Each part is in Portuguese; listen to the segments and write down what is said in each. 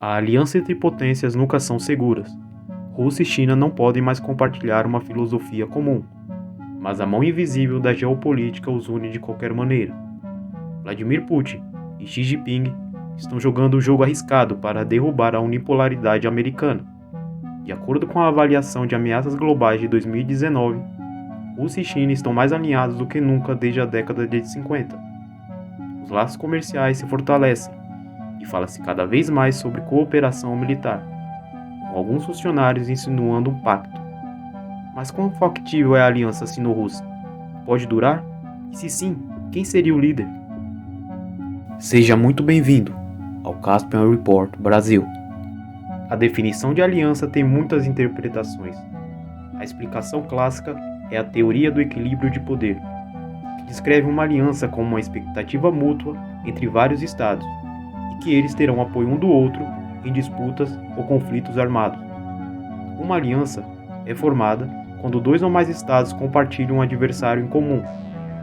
A aliança entre potências nunca são seguras. Rússia e China não podem mais compartilhar uma filosofia comum, mas a mão invisível da geopolítica os une de qualquer maneira. Vladimir Putin e Xi Jinping estão jogando um jogo arriscado para derrubar a unipolaridade americana. De acordo com a avaliação de ameaças globais de 2019, Rússia e China estão mais alinhados do que nunca desde a década de 50. Os laços comerciais se fortalecem e fala-se cada vez mais sobre cooperação militar, com alguns funcionários insinuando um pacto. Mas quão factível é a aliança sino-russa? Pode durar? E se sim, quem seria o líder? Seja muito bem-vindo ao Caspian Report Brasil. A definição de aliança tem muitas interpretações. A explicação clássica é a teoria do equilíbrio de poder, que descreve uma aliança como uma expectativa mútua entre vários estados, e que eles terão apoio um do outro em disputas ou conflitos armados. Uma aliança é formada quando dois ou mais estados compartilham um adversário em comum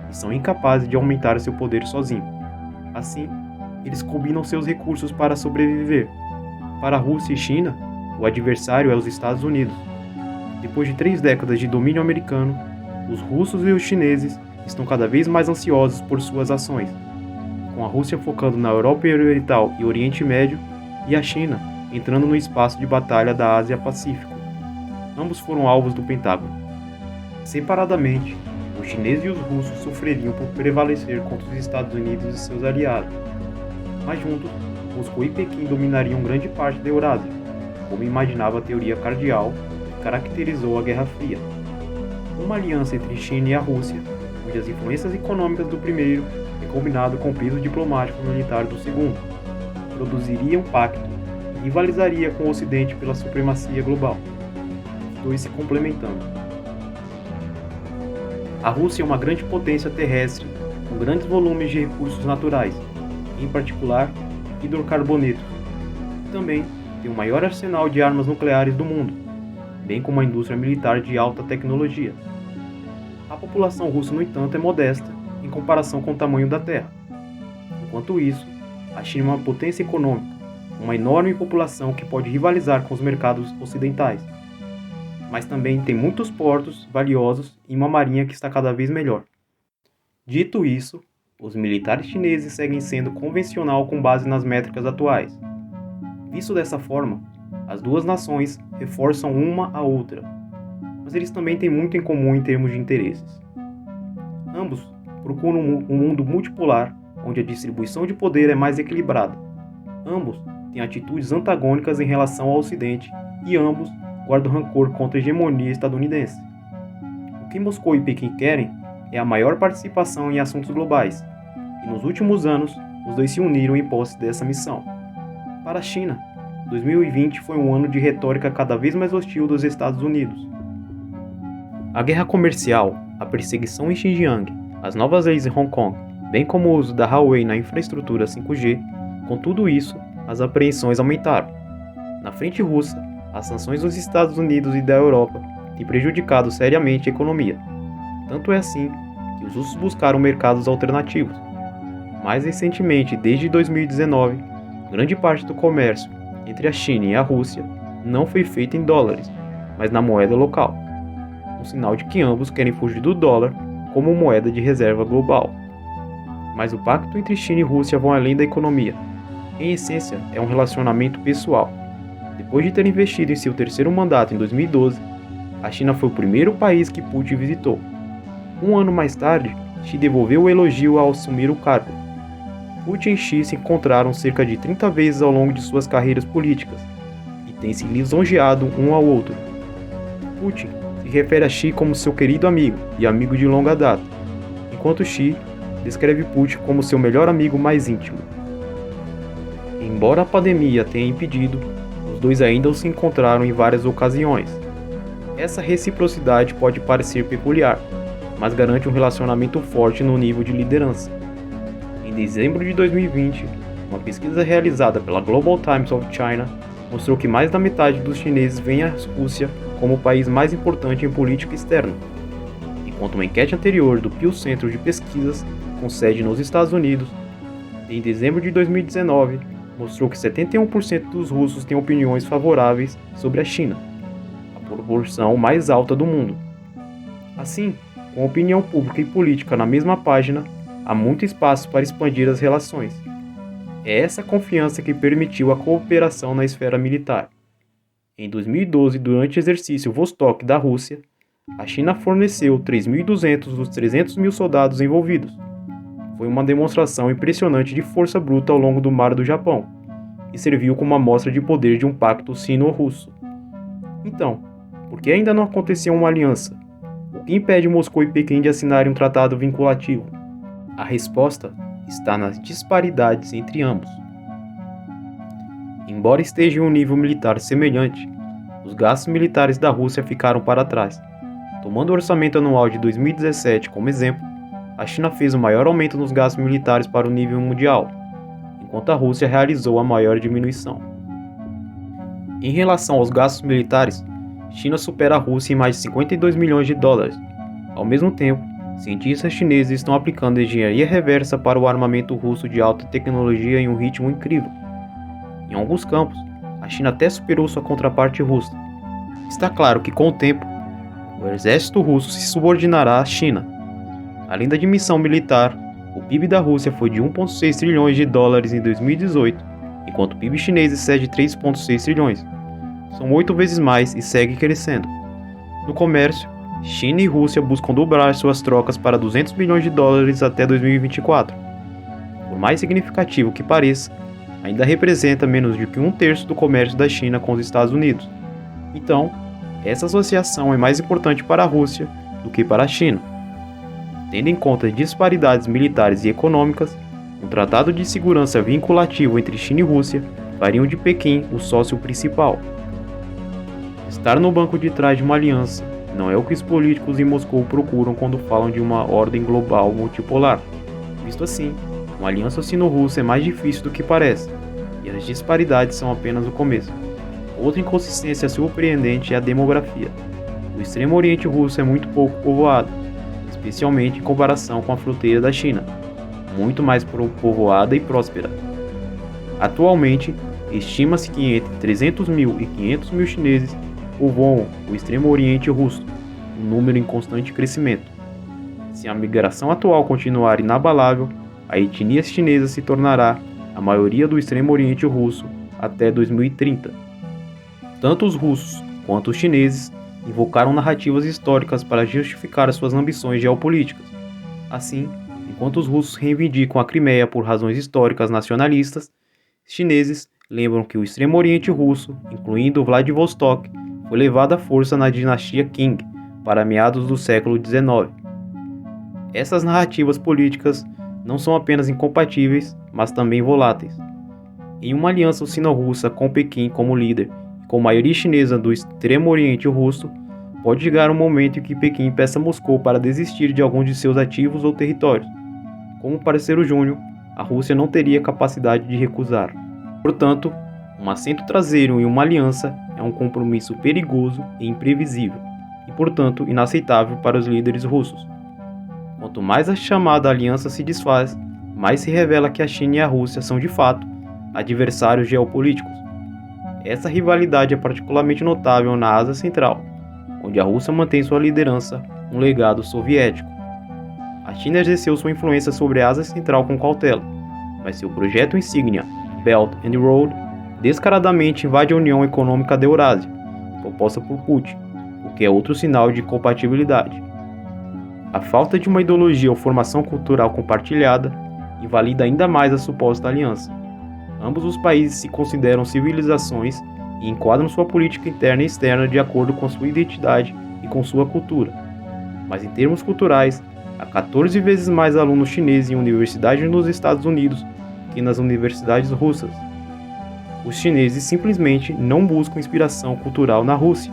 e são incapazes de aumentar seu poder sozinho. Assim, eles combinam seus recursos para sobreviver. Para a Rússia e China, o adversário é os Estados Unidos. Depois de 3 décadas de domínio americano, os russos e os chineses estão cada vez mais ansiosos por suas ações, com a Rússia focando na Europa Oriental e Oriente Médio e a China entrando no espaço de batalha da Ásia-Pacífico. Ambos foram alvos do Pentágono. Separadamente, os chineses e os russos sofreriam por prevalecer contra os Estados Unidos e seus aliados. Mas juntos, Moscou e Pequim dominariam grande parte da Eurásia, como imaginava a teoria cardeal que caracterizou a Guerra Fria. Uma aliança entre China e a Rússia, onde as influências econômicas do primeiro é combinado com o peso diplomático e militar do segundo, produziria um pacto e rivalizaria com o Ocidente pela supremacia global, os dois se complementando. A Rússia é uma grande potência terrestre com grandes volumes de recursos naturais, em particular hidrocarbonetos. Também tem o maior arsenal de armas nucleares do mundo, bem como a indústria militar de alta tecnologia. A população russa, no entanto, é modesta em comparação com o tamanho da Terra. Enquanto isso, a China é uma potência econômica, uma enorme população que pode rivalizar com os mercados ocidentais. Mas também tem muitos portos valiosos e uma marinha que está cada vez melhor. Dito isso, os militares chineses seguem sendo convencional com base nas métricas atuais. Visto dessa forma, as duas nações reforçam uma a outra, mas eles também têm muito em comum em termos de interesses. Ambos procuram um mundo multipolar, onde a distribuição de poder é mais equilibrada. Ambos têm atitudes antagônicas em relação ao Ocidente e ambos guardam rancor contra a hegemonia estadunidense. O que Moscou e Pequim querem é a maior participação em assuntos globais, e nos últimos anos, os dois se uniram em posse dessa missão. Para a China, 2020 foi um ano de retórica cada vez mais hostil dos Estados Unidos. A guerra comercial, a perseguição em Xinjiang, as novas leis em Hong Kong, bem como o uso da Huawei na infraestrutura 5G, com tudo isso, as apreensões aumentaram. Na frente russa, as sanções dos Estados Unidos e da Europa têm prejudicado seriamente a economia. Tanto é assim que os russos buscaram mercados alternativos. Mais recentemente, desde 2019, grande parte do comércio entre a China e a Rússia não foi feita em dólares, mas na moeda local, um sinal de que ambos querem fugir do dólar como moeda de reserva global. Mas o pacto entre China e Rússia vai além da economia. Em essência, é um relacionamento pessoal. Depois de ter investido em seu terceiro mandato em 2012, a China foi o primeiro país que Putin visitou. Um ano mais tarde, Xi devolveu o elogio ao assumir o cargo. Putin e Xi se encontraram cerca de 30 vezes ao longo de suas carreiras políticas e têm se lisonjeado um ao outro. Putin se refere a Xi como seu querido amigo e amigo de longa data, enquanto Xi descreve Putin como seu melhor amigo mais íntimo. Embora a pandemia tenha impedido, os dois ainda se encontraram em várias ocasiões. Essa reciprocidade pode parecer peculiar, mas garante um relacionamento forte no nível de liderança. Em dezembro de 2020, uma pesquisa realizada pela Global Times of China mostrou que mais da metade dos chineses veem a Rússia como o país mais importante em política externa, enquanto uma enquete anterior do Pew Centro de Pesquisas, com sede nos Estados Unidos, em dezembro de 2019, mostrou que 71% dos russos têm opiniões favoráveis sobre a China, a proporção mais alta do mundo. Assim, com opinião pública e política na mesma página, há muito espaço para expandir as relações. É essa confiança que permitiu a cooperação na esfera militar. Em 2012, durante o exercício Vostok da Rússia, a China forneceu 3.200 dos 300 mil soldados envolvidos. Foi uma demonstração impressionante de força bruta ao longo do Mar do Japão, e serviu como amostra de poder de um pacto sino-russo. Então, por que ainda não aconteceu uma aliança? O que impede Moscou e Pequim de assinarem um tratado vinculativo? A resposta está nas disparidades entre ambos. Embora esteja em um nível militar semelhante, os gastos militares da Rússia ficaram para trás. Tomando o orçamento anual de 2017 como exemplo, a China fez o maior aumento nos gastos militares para o nível mundial, enquanto a Rússia realizou a maior diminuição. Em relação aos gastos militares, China supera a Rússia em mais de 52 milhões de dólares. Ao mesmo tempo, cientistas chineses estão aplicando engenharia reversa para o armamento russo de alta tecnologia em um ritmo incrível. Em alguns campos, a China até superou sua contraparte russa. Está claro que, com o tempo, o exército russo se subordinará à China. Além da dimensão militar, o PIB da Rússia foi de 1,6 trilhões de dólares em 2018, enquanto o PIB chinês excede 3,6 trilhões. São 8 vezes mais e segue crescendo. No comércio, China e Rússia buscam dobrar suas trocas para 200 bilhões de dólares até 2024. Por mais significativo que pareça, ainda representa menos do que 1/3 do comércio da China com os Estados Unidos. Então, essa associação é mais importante para a Rússia do que para a China. Tendo em conta as disparidades militares e econômicas, um tratado de segurança vinculativo entre China e Rússia faria de Pequim o sócio principal. Estar no banco de trás de uma aliança não é o que os políticos em Moscou procuram quando falam de uma ordem global multipolar. Visto assim, uma aliança sino-russa é mais difícil do que parece, e as disparidades são apenas o começo. Outra inconsistência surpreendente é a demografia. O extremo oriente russo é muito pouco povoado, especialmente em comparação com a fronteira da China, muito mais povoada e próspera. Atualmente, estima-se que entre 300 mil e 500 mil chineses povoam o extremo oriente russo, um número em constante crescimento. Se a migração atual continuar inabalável, a etnia chinesa se tornará a maioria do extremo oriente russo até 2030. Tanto os russos quanto os chineses invocaram narrativas históricas para justificar suas ambições geopolíticas. Assim, enquanto os russos reivindicam a Crimeia por razões históricas nacionalistas, os chineses lembram que o extremo oriente russo, incluindo Vladivostok, foi levado à força na dinastia Qing para meados do século XIX. Essas narrativas políticas não são apenas incompatíveis, mas também voláteis. Em uma aliança sino-russa com Pequim como líder e com a maioria chinesa do extremo oriente russo, pode chegar um momento em que Pequim peça a Moscou para desistir de alguns de seus ativos ou territórios. Como parceiro júnior, a Rússia não teria capacidade de recusar. Portanto, um assento traseiro em uma aliança é um compromisso perigoso e imprevisível, e portanto inaceitável para os líderes russos. Quanto mais a chamada aliança se desfaz, mais se revela que a China e a Rússia são de fato adversários geopolíticos. Essa rivalidade é particularmente notável na Ásia Central, onde a Rússia mantém sua liderança, um legado soviético. A China exerceu sua influência sobre a Ásia Central com cautela, mas seu projeto insígnia, Belt and Road, descaradamente invade a União Econômica da Eurásia, proposta por Putin, o que é outro sinal de incompatibilidade. A falta de uma ideologia ou formação cultural compartilhada invalida ainda mais a suposta aliança. Ambos os países se consideram civilizações e enquadram sua política interna e externa de acordo com sua identidade e com sua cultura. Mas em termos culturais, há 14 vezes mais alunos chineses em universidades nos Estados Unidos que nas universidades russas. Os chineses simplesmente não buscam inspiração cultural na Rússia.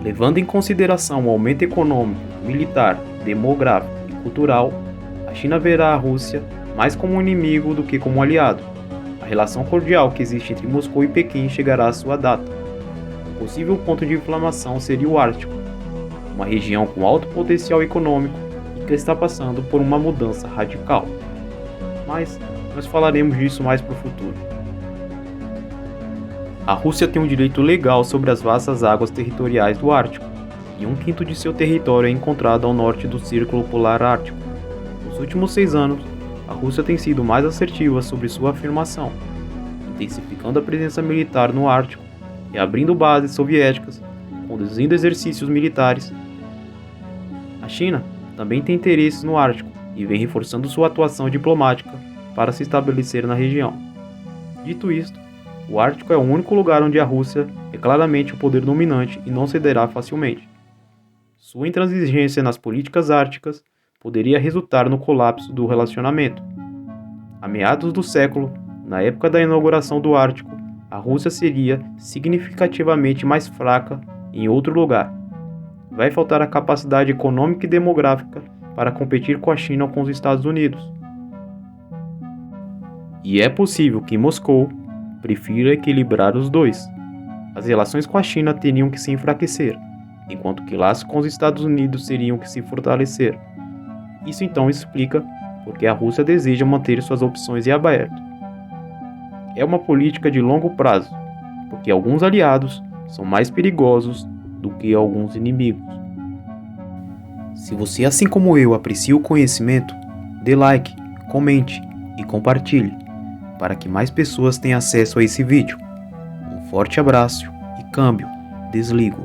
Levando em consideração o aumento econômico, militar, demográfico e cultural, a China verá a Rússia mais como um inimigo do que como um aliado. A relação cordial que existe entre Moscou e Pequim chegará à sua data. Um possível ponto de inflamação seria o Ártico, uma região com alto potencial econômico e que está passando por uma mudança radical. Mas, Nós falaremos disso mais para o futuro. A Rússia tem um direito legal sobre as vastas águas territoriais do Ártico, e 1/5 de seu território é encontrado ao norte do Círculo Polar Ártico. Nos últimos 6 anos, a Rússia tem sido mais assertiva sobre sua afirmação, intensificando a presença militar no Ártico e abrindo bases soviéticas, conduzindo exercícios militares. A China também tem interesses no Ártico e vem reforçando sua atuação diplomática para se estabelecer na região. Dito isto, o Ártico é o único lugar onde a Rússia é claramente o poder dominante e não cederá facilmente. Sua intransigência nas políticas árticas poderia resultar no colapso do relacionamento. A meados do século, na época da inauguração do Ártico, a Rússia seria significativamente mais fraca em outro lugar. Vai faltar a capacidade econômica e demográfica para competir com a China ou com os Estados Unidos. E é possível que Moscou prefira equilibrar os dois. As relações com a China teriam que se enfraquecer, enquanto que laços com os Estados Unidos teriam que se fortalecer. Isso então explica porque a Rússia deseja manter suas opções em aberto. É uma política de longo prazo, porque alguns aliados são mais perigosos do que alguns inimigos. Se você, assim como eu, aprecia o conhecimento, dê like, comente e compartilhe, para que mais pessoas tenham acesso a esse vídeo. Um forte abraço e câmbio, desligo.